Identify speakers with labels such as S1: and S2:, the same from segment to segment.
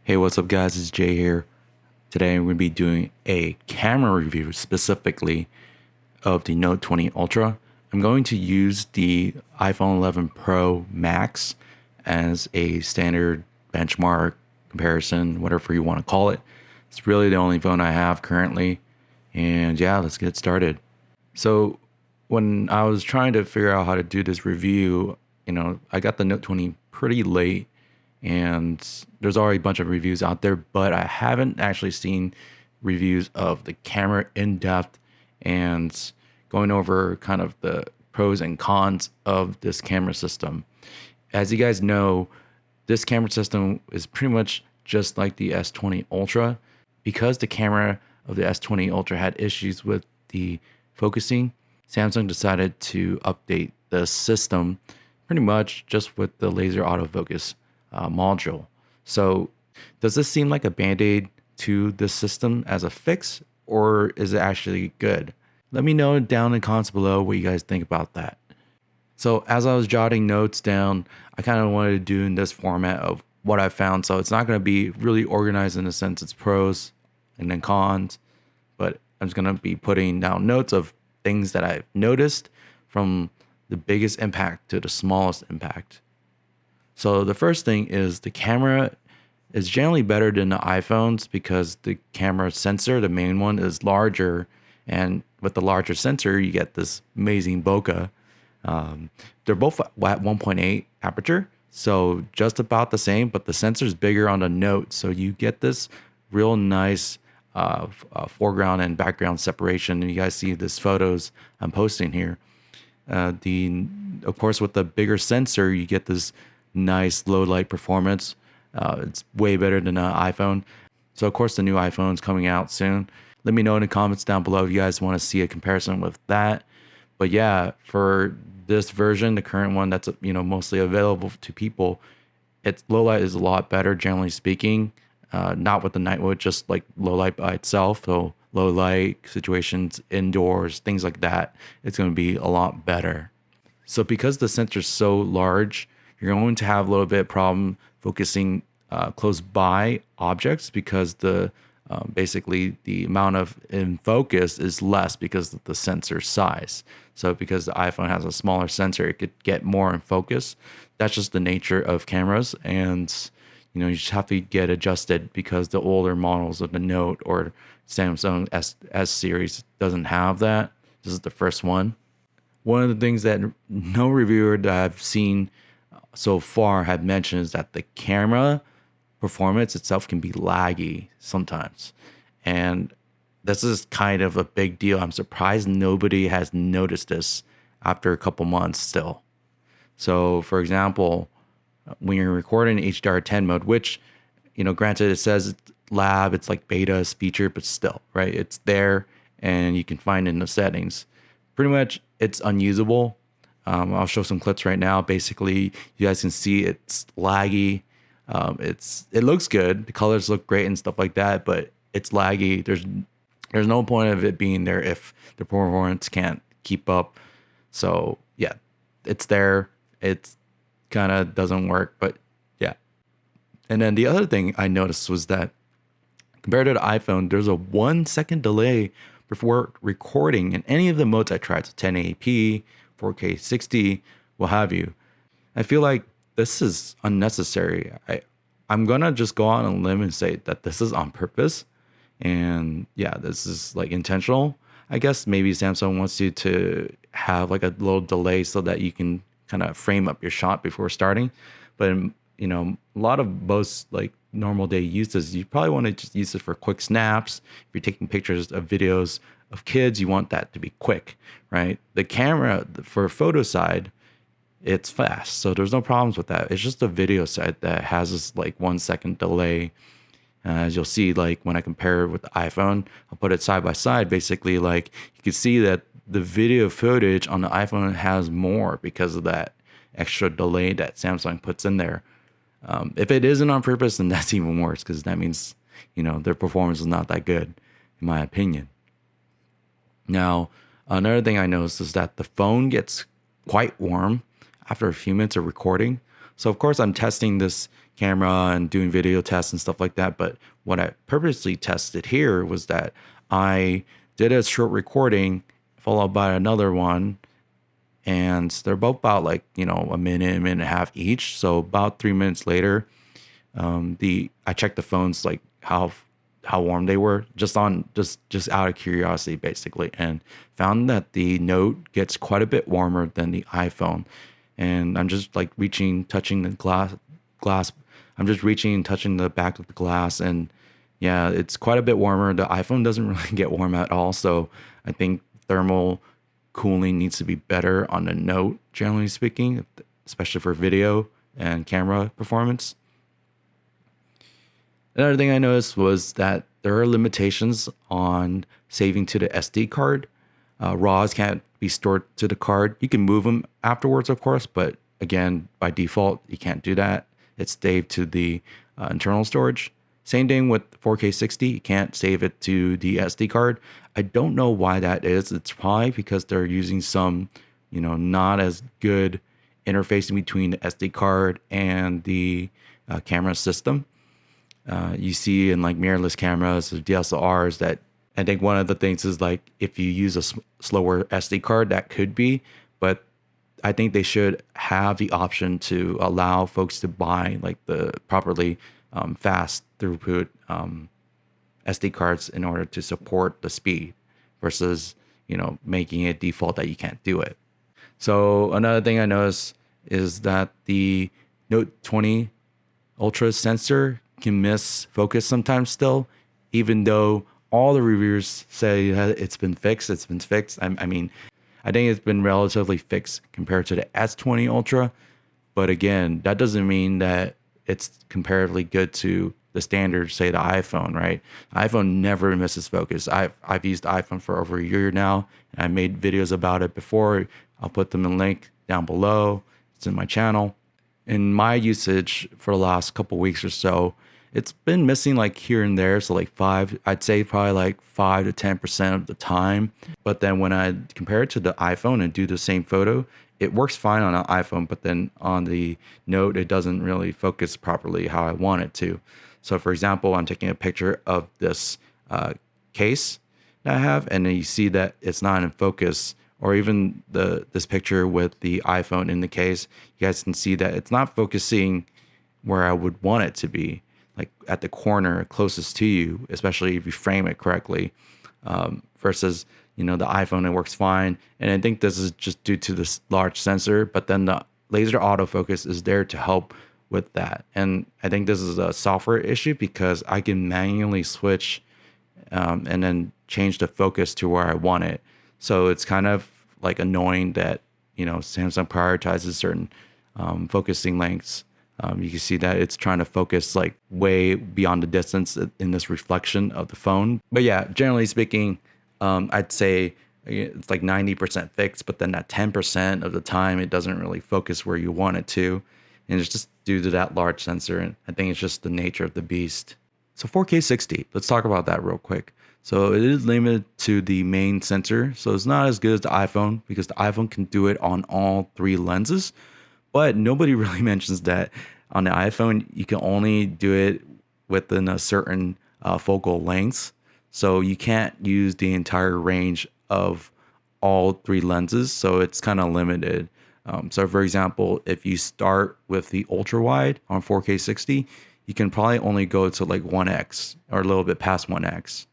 S1: Hey, what's up, guys? It's Jay here. Today, I'm going to be doing a camera review specifically of the Note 20 Ultra. I'm going to use the iPhone 11 Pro Max as a standard benchmark comparison, whatever you want to call it. It's really the only phone I have currently. And yeah, let's get started. So, when I was trying to figure out how to do this review, I got the Note 20 pretty late and there's already a bunch of reviews out there, but I haven't actually seen reviews of the camera in depth and going over kind of the pros and cons of this camera system. As you guys know, this camera system is pretty much just like the S20 Ultra. Because the camera of the S20 Ultra had issues with the focusing, Samsung decided to update the system pretty much just with the laser autofocus module. So does this seem like a band-aid to the system as a fix, or is it actually good? Let me know down in the comments below what you guys think about that. So as I was jotting notes down, I kind of wanted to do in this format of what I found. So it's not going to be really organized in the sense it's pros and then cons, but I'm just going to be putting down notes of things that I've noticed from the biggest impact to the smallest impact. So the first thing is the camera is generally better than the iPhones because the camera sensor, the main one, is larger. And with the larger sensor, you get this amazing bokeh. They're both at 1.8 aperture, so just about the same, but the sensor is bigger on the Note. So you get this real nice foreground and background separation. And you guys see these photos I'm posting here. Of course, with the bigger sensor, you get this nice low light performance. It's way better than an iPhone. So of course the new iPhone's coming out soon. Let me know in the comments down below if you guys want to see a comparison with that. But yeah, for this version, the current one that's mostly available to people, its low light is a lot better generally speaking. Not with the night mode, just like low light by itself. So low light situations indoors, things like that, it's going to be a lot better. So because the sensor is so large, you're going to have a little bit of problem focusing close by objects because basically the amount of in focus is less because of the sensor size. So because the iPhone has a smaller sensor, it could get more in focus. That's just the nature of cameras, and you just have to get adjusted because the older models of the Note or Samsung S series doesn't have that. This is the first one. One of the things that no reviewer that I've seen so far have mentioned is that the camera performance itself can be laggy sometimes. And this is kind of a big deal. I'm surprised nobody has noticed this after a couple months still. So for example, when you're recording in HDR10 mode, which, granted it says it's lab, it's like beta feature, but still, right? It's there and you can find it in the settings. Pretty much it's unusable. I'll show some clips right now. Basically, you guys can see it's laggy. It looks good. The colors look great and stuff like that, but it's laggy. There's no point of it being there if the performance can't keep up. So yeah, it's there. It's kind of doesn't work, but yeah. And then the other thing I noticed was that compared to the iPhone, there's a 1 second delay before recording in any of the modes I tried. So 1080p, 4K 60, what have you. I feel like this is unnecessary. I'm gonna just go on a limb and say that this is on purpose, and yeah, this is like intentional. I guess maybe Samsung wants you to have like a little delay so that you can kind of frame up your shot before starting. But a lot of most like normal day uses, you probably want to just use it for quick snaps. If you're taking pictures of videos of kids, you want that to be quick, right? The camera for photo side, it's fast, so there's no problems with that. It's just the video side that has this like 1 second delay. As you'll see, like when I compare it with the iPhone, I'll put it side by side. Basically, like you can see that the video footage on the iPhone has more because of that extra delay that Samsung puts in there. If it isn't on purpose, then that's even worse because that means their performance is not that good, in my opinion. Now, another thing I noticed is that the phone gets quite warm after a few minutes of recording. So of course I'm testing this camera and doing video tests and stuff like that. But what I purposely tested here was that I did a short recording followed by another one, and they're both about like, a minute and a half each. So about 3 minutes later, I checked the phones, like how warm they were, just out of curiosity basically, and found that the Note gets quite a bit warmer than the iPhone. And I'm just like touching the glass. I'm just reaching and touching the back of the glass, and yeah, it's quite a bit warmer. The iPhone doesn't really get warm at all. So I think thermal cooling needs to be better on the Note, generally speaking, especially for video and camera performance. Another thing I noticed was that there are limitations on saving to the SD card. RAWs can't be stored to the card. You can move them afterwards, of course, but again, by default, you can't do that. It's saved to the internal storage. Same thing with 4K 60. You can't save it to the SD card. I don't know why that is. It's probably because they're using some, not as good interfacing between the SD card and the camera system. You see in like mirrorless cameras or DSLRs that I think one of the things is like if you use a slower SD card, that could be, but I think they should have the option to allow folks to buy like the properly fast throughput SD cards in order to support the speed versus, making it default that you can't do it. So another thing I noticed is that the Note 20 Ultra sensor can miss focus sometimes still, even though all the reviewers say it's been fixed. I mean, I think it's been relatively fixed compared to the S20 Ultra. But again, that doesn't mean that it's comparatively good to the standard, say the iPhone, right? iPhone never misses focus. I've used iPhone for over a year now, and I made videos about it before. I'll put them in link down below. It's in my channel. In my usage for the last couple weeks or so, it's been missing like here and there. So like I'd say probably like 5 to 10% of the time. But then when I compare it to the iPhone and do the same photo, it works fine on an iPhone, but then on the Note, it doesn't really focus properly how I want it to. So for example, I'm taking a picture of this case that I have, and then you see that it's not in focus, or even this picture with the iPhone in the case, you guys can see that it's not focusing where I would want it to be, like at the corner closest to you, especially if you frame it correctly, versus, the iPhone, it works fine. And I think this is just due to this large sensor, but then the laser autofocus is there to help with that. And I think this is a software issue because I can manually switch and then change the focus to where I want it. So it's kind of like annoying that, Samsung prioritizes certain focusing lengths. You can see that it's trying to focus like way beyond the distance in this reflection of the phone. But yeah, generally speaking, I'd say it's like 90% fixed, but then that 10% of the time, it doesn't really focus where you want it to. And it's just due to that large sensor. And I think it's just the nature of the beast. So 4K 60, let's talk about that real quick. So it is limited to the main sensor. So it's not as good as the iPhone because the iPhone can do it on all 3 lenses. But nobody really mentions that on the iPhone, you can only do it within a certain focal length. So you can't use the entire range of all 3 lenses. So it's kind of limited. So for example, if you start with the ultra wide on 4K 60, you can probably only go to like 1x or a little bit past 1x.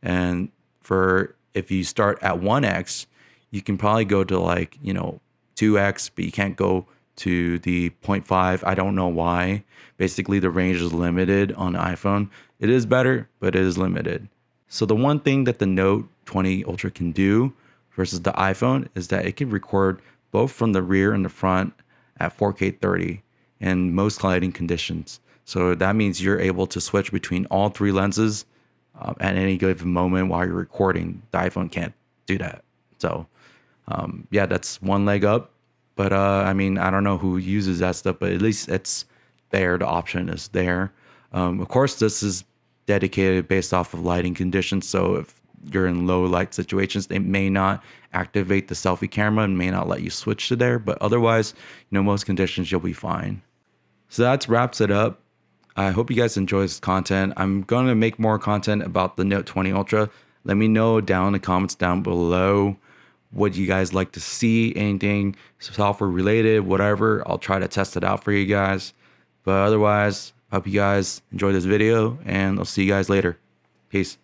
S1: And if you start at 1x, you can probably go to like, 2x, but you can't go to the 0.5. I don't know why. Basically, the range is limited on the iPhone. It is better, but it is limited. So the one thing that the Note 20 Ultra can do versus the iPhone is that it can record both from the rear and the front at 4K 30 in most lighting conditions. So that means you're able to switch between all 3 lenses at any given moment while you're recording. The iPhone can't do that. So yeah, that's one leg up. But I mean, I don't know who uses that stuff, but at least it's there. The option is there. Of course, this is dedicated based off of lighting conditions. So if you're in low light situations, they may not activate the selfie camera and may not let you switch to there. But otherwise, most conditions, you'll be fine. So that wraps it up. I hope you guys enjoy this content. I'm going to make more content about the Note 20 Ultra. Let me know down in the comments down below what you guys like to see, anything software related, whatever. I'll try to test it out for you guys. But otherwise, I hope you guys enjoy this video, and I'll see you guys later. Peace.